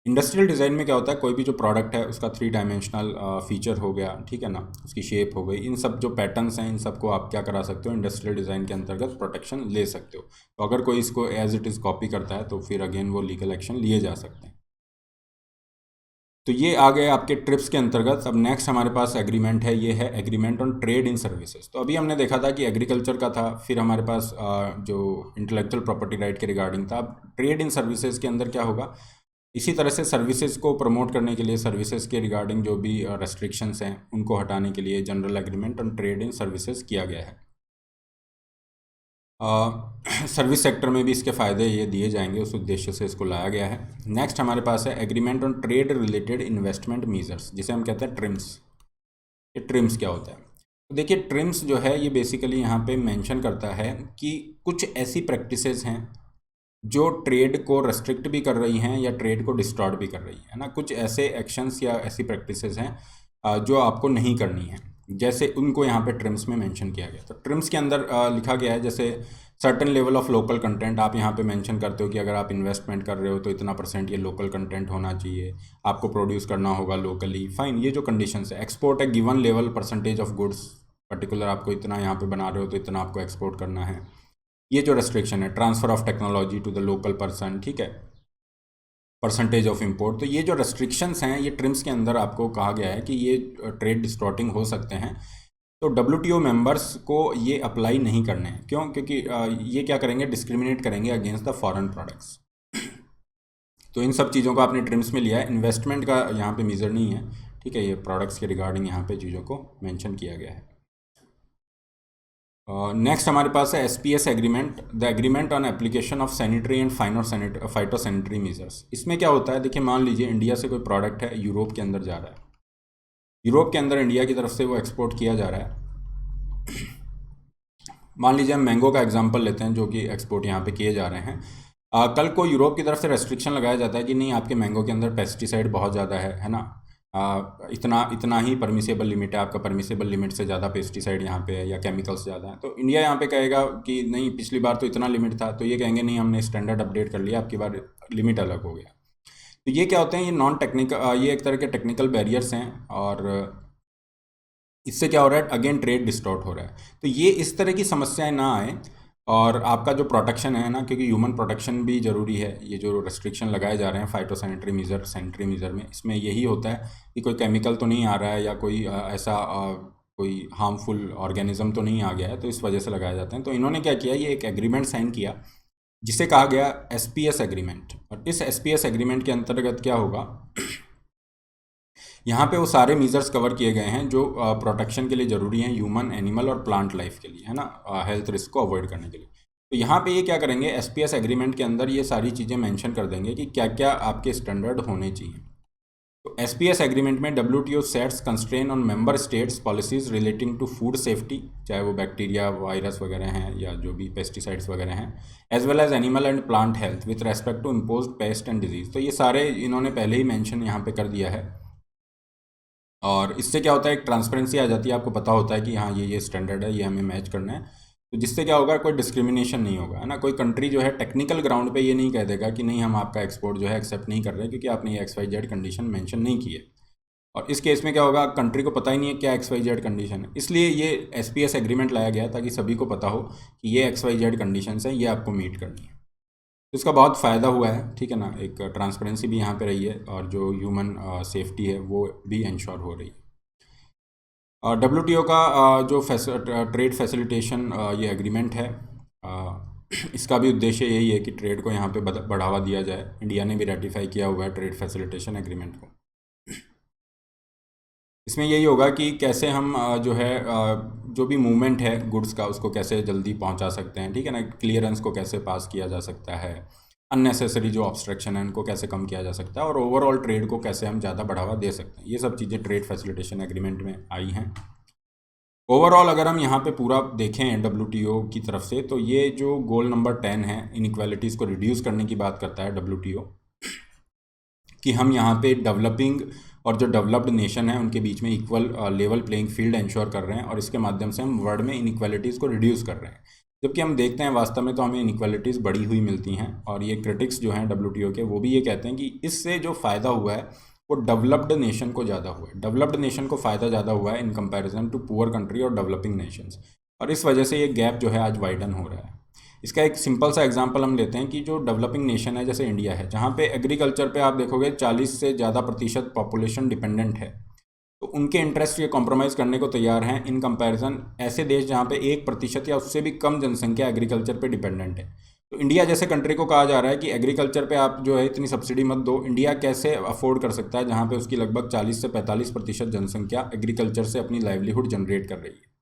इंडस्ट्रियल डिज़ाइन में क्या होता है, कोई भी जो प्रोडक्ट है उसका 3 डायमेंशनल फीचर हो गया, ठीक है ना, उसकी शेप हो गई, इन सब जो पैटर्न्स हैं इन सबको आप क्या करा सकते हो, इंडस्ट्रियल डिज़ाइन के अंतर्गत प्रोटेक्शन ले सकते हो। तो अगर कोई इसको एज इट इज़ कॉपी करता है तो फिर अगेन वो लीगल एक्शन लिए जा सकते हैं। तो ये आ गए आपके ट्रिप्स के अंतर्गत। अब नेक्स्ट हमारे पास एग्रीमेंट है, ये है agreement on trade in services. तो अभी हमने देखा था कि एग्रीकल्चर का था, फिर हमारे पास जो इंटेलेक्चुअल प्रॉपर्टी राइट के रिगार्डिंग था। अब ट्रेड इन सर्विसेज के अंदर क्या होगा, इसी तरह से सर्विसेज को प्रमोट करने के लिए, सर्विसेज के रिगार्डिंग जो भी रेस्ट्रिक्शंस हैं उनको हटाने के लिए general agreement on trade in services किया गया है। सर्विस सेक्टर में भी इसके फ़ायदे ये दिए जाएंगे, उस उद्देश्य से इसको लाया गया है। नेक्स्ट हमारे पास है agreement on trade related investment measures, जिसे हम कहते हैं ट्रिम्स। ये ट्रिम्स क्या होता है, तो देखिए ट्रिम्स जो है ये बेसिकली यहाँ पे मेंशन करता है कि कुछ ऐसी प्रैक्टिसेस हैं जो ट्रेड को रेस्ट्रिक्ट भी कर रही हैं या ट्रेड को डिस्टॉर्ट भी कर रही है ना। कुछ ऐसे एक्शंस या ऐसी प्रैक्टिसेस हैं जो आपको नहीं करनी है, जैसे उनको यहाँ पे ट्रिम्स में मेंशन किया गया। तो ट्रिम्स के अंदर लिखा गया है जैसे certain level of local content. आप यहाँ पे मेंशन करते हो कि अगर आप इन्वेस्टमेंट कर रहे हो तो इतना % ये लोकल कंटेंट होना चाहिए, आपको प्रोड्यूस करना होगा लोकली, फाइन। ये जो कंडीशंस है, एक्सपोर्ट है given level % of goods, particular आपको इतना यहाँ पे बना रहे हो तो इतना आपको एक्सपोर्ट करना है। ये जो रेस्ट्रिक्शन है, transfer of technology to the local person, ठीक है, % ऑफ इंपोर्ट। तो ये जो रेस्ट्रिक्शंस हैं ये ट्रिम्स के अंदर आपको कहा गया है कि ये ट्रेड डिस्टॉर्टिंग हो सकते हैं। तो WTO मेंबर्स को ये अप्लाई नहीं करने हैं। क्यों? क्योंकि ये क्या करेंगे, डिस्क्रिमिनेट करेंगे अगेंस्ट द फॉरेन प्रोडक्ट्स। तो इन सब चीज़ों को आपने ट्रिम्स में लिया है, इन्वेस्टमेंट का यहाँ पे मीज़र नहीं है, ठीक है। ये प्रोडक्ट्स के रिगार्डिंग यहाँ पे चीज़ों को मेंशन किया गया है। नेक्स्ट हमारे पास है SPS agreement, the agreement on application of sanitary and phyto sanitary measures. इसमें क्या होता है, देखिए मान लीजिए इंडिया से कोई प्रोडक्ट है, यूरोप के अंदर जा रहा है, यूरोप के अंदर इंडिया की तरफ से वो एक्सपोर्ट किया जा रहा है। मान लीजिए हम मैंगो का एग्जांपल लेते हैं जो कि एक्सपोर्ट यहाँ पे किए जा रहे हैं। कल को यूरोप की तरफ से रेस्ट्रिक्शन लगाया जाता है कि नहीं, आपके मैंगो के अंदर पेस्टिसाइड बहुत ज़्यादा है ना, इतना ही परमिसेबल लिमिट है, आपका परमिसेबल लिमिट से ज़्यादा पेस्टिसाइड यहाँ पे है या केमिकल्स ज़्यादा है। तो इंडिया यहाँ पे कहेगा कि नहीं, पिछली बार तो इतना लिमिट था, तो ये कहेंगे नहीं, हमने स्टैंडर्ड अपडेट कर लिया, आपकी बार लिमिट अलग हो गया। तो ये क्या होते हैं, ये नॉन टेक्निकल, ये एक तरह के टेक्निकल बैरियर्स हैं, और इससे क्या हो रहा है, अगेन ट्रेड डिस्टॉर्ट हो रहा है। तो ये इस तरह की समस्याएं ना आए, और आपका जो प्रोटेक्शन है ना, क्योंकि ह्यूमन प्रोटेक्शन भी ज़रूरी है। ये जो रेस्ट्रिक्शन लगाए जा रहे हैं फाइटो सैनिटरी मीज़र में, इसमें यही होता है कि कोई केमिकल तो नहीं आ रहा है या कोई ऐसा कोई हार्मफुल ऑर्गेनिज्म तो नहीं आ गया है, तो इस वजह से लगाए जाते हैं। तो इन्होंने क्या किया, ये एक एग्रीमेंट साइन किया जिसे कहा गया SPS एग्रीमेंट। और इस SPS एग्रीमेंट के अंतर्गत क्या होगा, यहाँ पे वो सारे मीजर्स कवर किए गए हैं जो प्रोटेक्शन के लिए ज़रूरी हैं, ह्यूमन, एनिमल और प्लांट लाइफ के लिए, है ना, हेल्थ रिस्क को अवॉइड करने के लिए। तो यहाँ पे ये क्या करेंगे, SPS एग्रीमेंट के अंदर ये सारी चीज़ें मेंशन कर देंगे कि क्या क्या आपके स्टैंडर्ड होने चाहिए। तो SPS एग्रीमेंट में WTO sets constrain on member states policies relating to food safety, चाहे वो बैक्टीरिया, वायरस वगैरह हैं या जो भी पेस्टिसाइड्स वगैरह हैं, as well as animal and plant health with respect to impose pest and disease. तो ये सारे इन्होंने पहले ही मेंशन यहाँ पे कर दिया है, और इससे क्या होता है, एक ट्रांसपेरेंसी आ जाती है, आपको पता होता है कि हाँ ये स्टैंडर्ड है, ये हमें मैच करना है। तो जिससे क्या होगा, कोई डिस्क्रिमिनेशन नहीं होगा, है ना। कोई कंट्री जो है टेक्निकल ग्राउंड पे ये नहीं कह देगा कि नहीं, हम आपका एक्सपोर्ट जो है एक्सेप्ट नहीं कर रहे क्योंकि आपने ये XYZ कंडीशन मेंशन नहीं की है। और इस केस में क्या होगा, कंट्री को पता ही नहीं है क्या XYZ कंडीशन है, इसलिए ये SPS एग्रीमेंट लाया गया ताकि सभी को पता हो कि ये XYZ कंडीशन है, ये आपको मीट करनी है। तो इसका बहुत फ़ायदा हुआ है, ठीक है ना, एक ट्रांसपेरेंसी भी यहाँ पे रही है, और जो ह्यूमन सेफ्टी है वो भी इंश्योर हो रही है। WTO का जो ट्रेड फैसिलिटेशन ये एग्रीमेंट है, इसका भी उद्देश्य यही है कि ट्रेड को यहाँ पे बढ़ावा दिया जाए। इंडिया ने भी रेटिफाई किया हुआ है ट्रेड फैसिलिटेशन एग्रीमेंट को। इसमें यही होगा कि कैसे हम जो है जो भी मूवमेंट है गुड्स का, उसको कैसे जल्दी पहुँचा सकते हैं, ठीक है ना, क्लियरेंस को कैसे पास किया जा सकता है, अननेसेसरी जो ऑब्स्ट्रक्शन है उनको कैसे कम किया जा सकता है, और ओवरऑल ट्रेड को कैसे हम ज़्यादा बढ़ावा दे सकते हैं। ये सब चीज़ें ट्रेड फैसिलिटेशन एग्रीमेंट में आई हैं। ओवरऑल अगर हम यहाँ पे पूरा देखें WTO की तरफ से, तो ये जो गोल नंबर 10 है, इनइक्वालिटीज़ को रिड्यूस करने की बात करता है WTO, कि हम यहाँ पे डेवलपिंग और जो डेवलप्ड नेशन है उनके बीच में equal level playing field ensure कर रहे हैं, और इसके माध्यम से हम वर्ल्ड में इनइक्वालिटीज़ को रिड्यूस कर रहे हैं। जबकि हम देखते हैं वास्तव में तो हमें इनइक्वालिटीज़ बढ़ी हुई मिलती हैं, और ये क्रिटिक्स जो हैं WTO के, वो भी ये कहते हैं कि इससे जो फ़ायदा हुआ है वो डेवलप्ड नेशन को ज़्यादा हुआ है, डेवलप्ड नेशन को फ़ायदा ज़्यादा हुआ है in comparison to poor country और डेवलपिंग नेशंस, और इस वजह से ये गैप जो है आज वाइडन हो रहा है। इसका एक सिंपल सा एग्जांपल हम लेते हैं कि जो डेवलपिंग नेशन है जैसे इंडिया है, जहाँ पे एग्रीकल्चर पे आप देखोगे 40 से ज़्यादा % पॉपुलेशन डिपेंडेंट है, तो उनके इंटरेस्ट ये कॉम्प्रोमाइज़ करने को तैयार हैं इन कंपैरिजन ऐसे देश जहाँ पे 1% या उससे भी कम जनसंख्या एग्रीकल्चर पे डिपेंडेंट है। तो इंडिया जैसे कंट्री को कहा जा रहा है कि एग्रीकल्चर पे आप जो है इतनी सब्सिडी मत दो। इंडिया कैसे अफोर्ड कर सकता है जहाँ पे उसकी लगभग 40 से 45% जनसंख्या एग्रीकल्चर से अपनी लाइवलीहुड जनरेट कर रही है।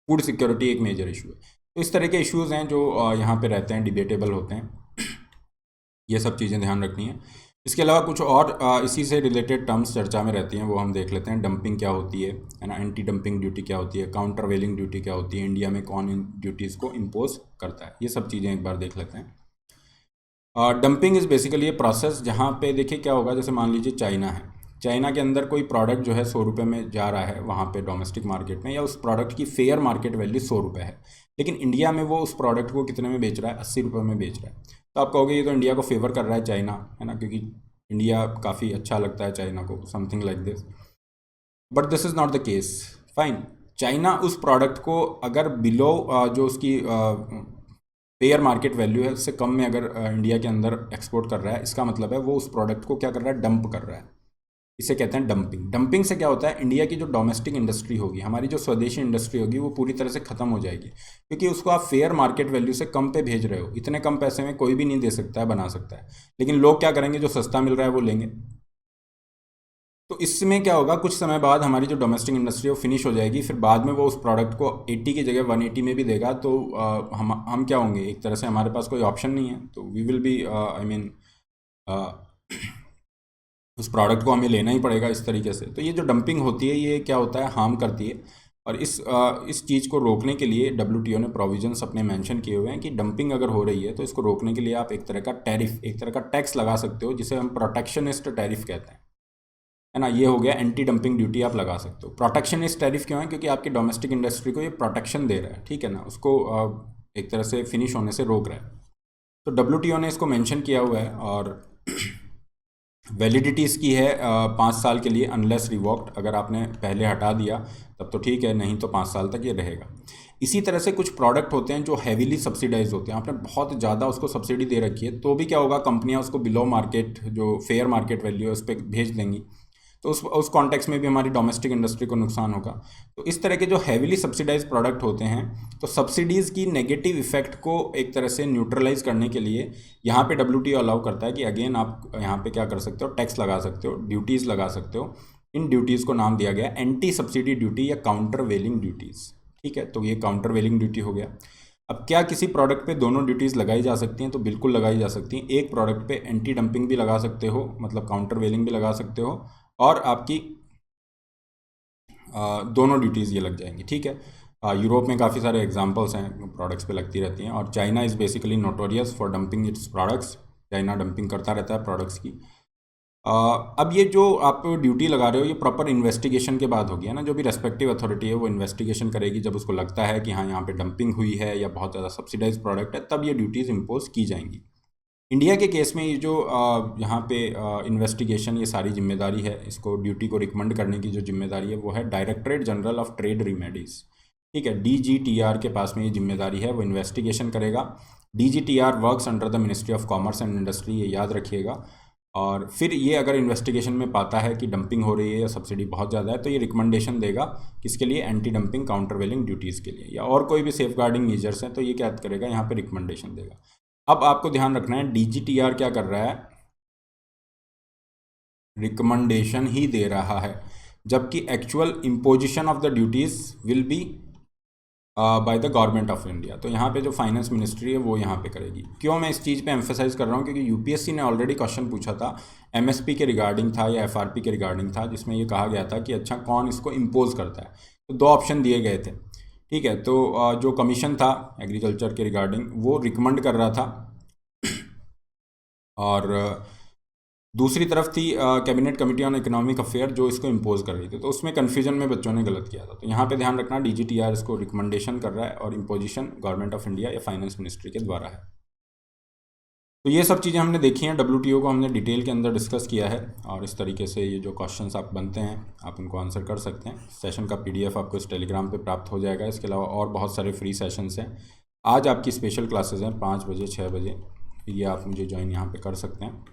फूड सिक्योरिटी एक मेजर इशू है। तो इस तरह के इश्यूज़ हैं जो यहाँ पे रहते हैं, डिबेटेबल होते हैं। ये सब चीज़ें ध्यान रखनी है। इसके अलावा कुछ और इसी से रिलेटेड टर्म्स चर्चा में रहती हैं, वो हम देख लेते हैं। डंपिंग क्या होती है ना, एंटी डंपिंग ड्यूटी क्या होती है, काउंटर वेलिंग ड्यूटी क्या होती है, इंडिया में कौन इन ड्यूटीज़ को इम्पोज करता है, ये सब चीज़ें एक बार देख लेते हैं। Dumping is basically a process जहाँ पे देखिए क्या होगा, जैसे मान लीजिए चाइना है, चाइना के अंदर कोई प्रोडक्ट जो है 100 रुपये में जा रहा है वहाँ पे डोमेस्टिक मार्केट में, या उस प्रोडक्ट की फेयर मार्केट वैल्यू 100 रुपये है, लेकिन इंडिया में वो उस प्रोडक्ट को कितने में बेच रहा है, 80 रुपये में बेच रहा है। तो आप कहोगे ये तो इंडिया को फेवर कर रहा है चाइना, है ना, क्योंकि इंडिया काफ़ी अच्छा लगता है चाइना को, something like this. But this is not the case. Fine, China उस प्रोडक्ट को अगर बिलो जो उसकी फेयर मार्केट वैल्यू है उससे कम में अगर इंडिया के अंदर एक्सपोर्ट कर रहा है, इसका मतलब है वो उस प्रोडक्ट को क्या कर रहा है, डंप कर रहा है। इसे कहते हैं डंपिंग। डंपिंग से क्या होता है, इंडिया की जो डोमेस्टिक इंडस्ट्री होगी, हमारी जो स्वदेशी इंडस्ट्री होगी, वो पूरी तरह से खत्म हो जाएगी, क्योंकि उसको आप फेयर मार्केट वैल्यू से कम पे भेज रहे हो। इतने कम पैसे में कोई भी नहीं दे सकता है, बना सकता है, लेकिन लोग क्या करेंगे, जो सस्ता मिल रहा है वो लेंगे। तो इसमें क्या होगा, कुछ समय बाद हमारी जो डोमेस्टिक इंडस्ट्री है वो फिनिश हो जाएगी, फिर बाद में वो उस प्रोडक्ट को 80 की जगह 180 में भी देगा। तो हम क्या होंगे, एक तरह से हमारे पास कोई ऑप्शन नहीं है, तो we will be I mean उस प्रोडक्ट को हमें लेना ही पड़ेगा इस तरीके से। तो ये जो डंपिंग होती है ये क्या होता है, हार्म करती है। और इस चीज़ को रोकने के लिए WTO ने प्रोविजंस अपने मेंशन किए हुए हैं कि डंपिंग अगर हो रही है तो इसको रोकने के लिए आप एक तरह का टैरिफ, एक तरह का टैक्स लगा सकते हो, जिसे हम प्रोटेक्शनिस्ट टैरिफ कहते हैं, है ना। ये हो गया एंटी डंपिंग ड्यूटी, आप लगा सकते हो। प्रोटेक्शनिस्ट टैरिफ क्यों है, क्योंकि आपकी डोमेस्टिक इंडस्ट्री को ये प्रोटेक्शन दे रहा है, ठीक है ना, उसको एक तरह से फिनिश होने से रोक रहा है। तो WTO ने इसको मेंशन किया हुआ है, और वैलिडिटी इसकी है 5 साल के लिए, अनलेस रिवॉक्ड। अगर आपने पहले हटा दिया तब तो ठीक है, नहीं तो 5 साल तक ये रहेगा। इसी तरह से कुछ प्रोडक्ट होते हैं जो हैवीली सब्सिडाइज होते हैं, आपने बहुत ज़्यादा उसको सब्सिडी दे रखी है, तो भी क्या होगा, कंपनियां उसको बिलो मार्केट, जो फेयर मार्केट वैल्यू है, उस पर भेज देंगी। तो उस कॉन्टेक्स्ट में भी हमारी डोमेस्टिक इंडस्ट्री को नुकसान होगा। तो इस तरह के जो हैवीली सब्सिडाइज प्रोडक्ट होते हैं, तो सब्सिडीज़ की नेगेटिव इफेक्ट को एक तरह से न्यूट्रलाइज करने के लिए यहाँ पे WTO अलाउ करता है कि अगेन आप यहाँ पे क्या कर सकते हो, टैक्स लगा सकते हो, ड्यूटीज़ लगा सकते हो। इन ड्यूटीज़ को नाम दिया गया एंटी सब्सिडी ड्यूटी या काउंटर वेलिंग ड्यूटीज़, ठीक है। तो ये काउंटर वेलिंग ड्यूटी हो गया। अब क्या किसी प्रोडक्ट पे दोनों ड्यूटीज़ लगाई जा सकती हैं, तो बिल्कुल लगाई जा सकती हैं। एक प्रोडक्ट पे एंटी डंपिंग भी लगा सकते हो, मतलब काउंटर वेलिंग भी लगा सकते हो, और आपकी दोनों ड्यूटीज़ ये लग जाएंगी, ठीक है। यूरोप में काफ़ी सारे एग्जांपल्स हैं, प्रोडक्ट्स पे लगती रहती हैं। और China is basically notorious for dumping its products. China dumping करता रहता है प्रोडक्ट्स की। अब ये जो आप ड्यूटी लगा रहे हो, ये प्रॉपर इन्वेस्टिगेशन के बाद होगी, है ना। जो भी रेस्पेक्टिव अथॉरिटी है वो इन्वेस्टिगेशन करेगी, जब उसको लगता है कि हाँ यहाँ पे डंपिंग हुई है या बहुत ज़्यादा सब्सिडाइज प्रोडक्ट है, तब ये ड्यूटीज़ इम्पोज की जाएंगी। इंडिया के केस में ये जो यहाँ पे इन्वेस्टिगेशन, ये सारी जिम्मेदारी है, इसको ड्यूटी को रिकमेंड करने की जो जिम्मेदारी है वो है डायरेक्टरेट जनरल ऑफ ट्रेड रिमेडीज़, ठीक है। DGTR के पास में ये जिम्मेदारी है, वो इन्वेस्टिगेशन करेगा। DGTR works under the ministry of commerce and industry, ये याद रखिएगा। और फिर ये अगर इन्वेस्टिगेशन में पाता है कि डंपिंग हो रही है या सब्सिडी बहुत ज़्यादा है, तो ये रिकमेंडेशन देगा किसके लिए, एंटी डंपिंग काउंटर वेलिंग ड्यूटीज़ के लिए, या और कोई भी सेफ गार्डिंग मेजर्स हैं, तो ये क्या करेगा, यहाँ पे रिकमेंडेशन देगा। अब आपको ध्यान रखना है, DGTR क्या कर रहा है, रिकमेंडेशन ही दे रहा है, जबकि actual imposition of the duties will be by the government of India. तो यहाँ पे जो फाइनेंस मिनिस्ट्री है वो यहाँ पे करेगी। क्यों मैं इस चीज़ पे एम्फेसाइज कर रहा हूँ, क्योंकि UPSC ने ऑलरेडी क्वेश्चन पूछा था, MSP के रिगार्डिंग था या FRP के रिगार्डिंग था, जिसमें ये कहा गया था कि अच्छा कौन इसको इम्पोज करता है। तो 2 ऑप्शन दिए गए थे, ठीक है। तो जो कमीशन था एग्रीकल्चर के रिगार्डिंग, वो रिकमेंड कर रहा था, और दूसरी तरफ थी cabinet committee on economic affair, जो इसको इम्पोज कर रही थी। तो उसमें कन्फ्यूजन में बच्चों ने गलत किया था। तो यहाँ पे ध्यान रखना, DGTR इसको रिकमेंडेशन कर रहा है, और इम्पोजिशन गवर्नमेंट ऑफ इंडिया या फाइनेंस मिनिस्ट्री के द्वारा है। तो ये सब चीज़ें हमने देखी हैं, WTO को हमने डिटेल के अंदर डिस्कस किया है, और इस तरीके से ये जो क्वेश्चंस आप बनते हैं आप उनको आंसर कर सकते हैं। सेशन का PDF आपको इस टेलीग्राम पे प्राप्त हो जाएगा। इसके अलावा और बहुत सारे फ्री सेशंस हैं। आज आपकी स्पेशल क्लासेज हैं 5 बजे 6 बजे, ये आप मुझे ज्वाइन यहाँ पर कर सकते हैं।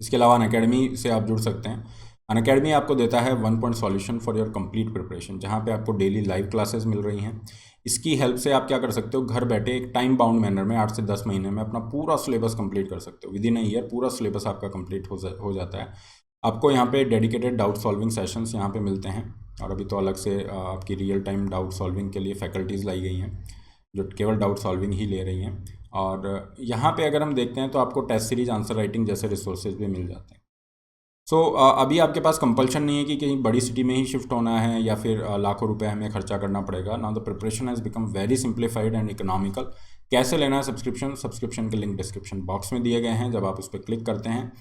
इसके अलावा अनअकैडमी से आप जुड़ सकते हैं। अनअकैडमी आपको देता है 1 point solution for your complete preparation, जहाँ पे आपको डेली लाइव क्लासेस मिल रही हैं। इसकी हेल्प से आप क्या कर सकते हो, घर बैठे एक टाइम बाउंड मैनर में 8 से 10 महीने में अपना पूरा सिलेबस कंप्लीट कर सकते हो। विदिन अ ईयर पूरा सिलेबस आपका कंप्लीट हो जाता है। आपको यहाँ पे डेडिकेटेड डाउट सॉल्विंग सेशंस यहाँ पे मिलते हैं, और अभी तो अलग से आपकी रियल टाइम डाउट सॉल्विंग के लिए फैकल्टीज़ लाई गई हैं, जो केवल डाउट सॉल्विंग ही ले रही हैं। और यहाँ पे अगर हम देखते हैं तो आपको टेस्ट सीरीज, आंसर राइटिंग जैसे रिसोर्सेज भी मिल जाते हैं। सो अभी आपके पास कंपल्शन नहीं है कि कहीं बड़ी सिटी में ही शिफ्ट होना है या फिर लाखों रुपए हमें खर्चा करना पड़ेगा। Now the preparation has become very simplified and economical. कैसे लेना है सब्सक्रिप्शन के लिंक डिस्क्रिप्शन बॉक्स में दिए गए हैं। जब आप उस पर क्लिक करते हैं,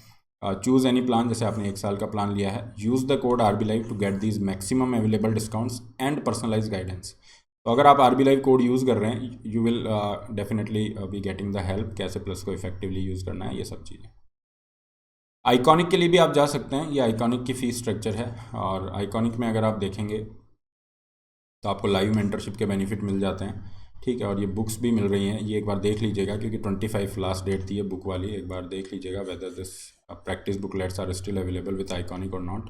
चूज़ एनी प्लान, जैसे आपने 1 साल का प्लान लिया है, use the code RB Live to get these maximum available discounts and personalise guidance. तो अगर आप RB Live कोड यूज़ कर रहे हैं, you will definitely be getting the help, कैसे प्लस को इफेक्टिवली यूज़ करना है, ये सब चीज़ें। आइकॉनिक के लिए भी आप जा सकते हैं। ये आइकॉनिक की फ़ीस स्ट्रक्चर है, और आइकॉनिक में अगर आप देखेंगे तो आपको लाइव मेंटरशिप के बेनिफिट मिल जाते हैं, ठीक है। और ये बुक्स भी मिल रही हैं, ये एक बार देख लीजिएगा, क्योंकि 25 लास्ट डेट थी ये बुक वाली। एक बार देख लीजिएगा whether this practice booklets are still available with Iconic और नॉट।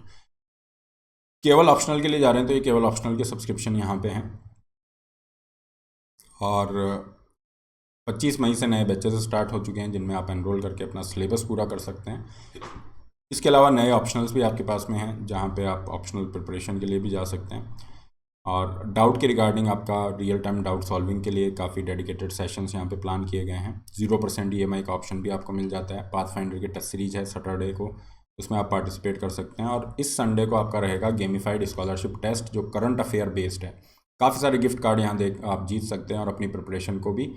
केवल ऑप्शनल के लिए जा रहे हैं तो ये केवल ऑप्शनल के सब्सक्रिप्शन यहाँ पे हैं। और 25 मई से नए बैचेस स्टार्ट हो चुके हैं, जिनमें आप एनरोल करके अपना सिलेबस पूरा कर सकते हैं। इसके अलावा नए ऑप्शनल्स भी आपके पास में हैं, जहाँ पे आप ऑप्शनल प्रिपरेशन के लिए भी जा सकते हैं। और डाउट के रिगार्डिंग आपका रियल टाइम डाउट सॉल्विंग के लिए काफ़ी डेडिकेटेड सेशंस यहाँ पे प्लान किए गए हैं। 0% EMI का ऑप्शन भी आपको मिल जाता है। पाथफाइंडर की टेस्ट सीरीज है सैटरडे को, उसमें आप पार्टिसिपेट कर सकते हैं। और इस संडे को आपका रहेगा गेमिफाइड स्कॉलरशिप टेस्ट, जो करंट अफेयर बेस्ड है। काफ़ी सारे गिफ्ट कार्ड यहाँ देख आप जीत सकते हैं और अपनी प्रिपरेशन को भी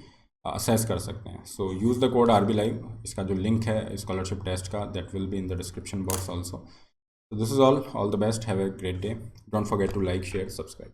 असेस कर सकते हैं। So use the code RB Live। इसका जो लिंक है स्कॉलरशिप टेस्ट का, that will be in the description box also. So this is all the best, have a great day, don't forget to like, share, subscribe.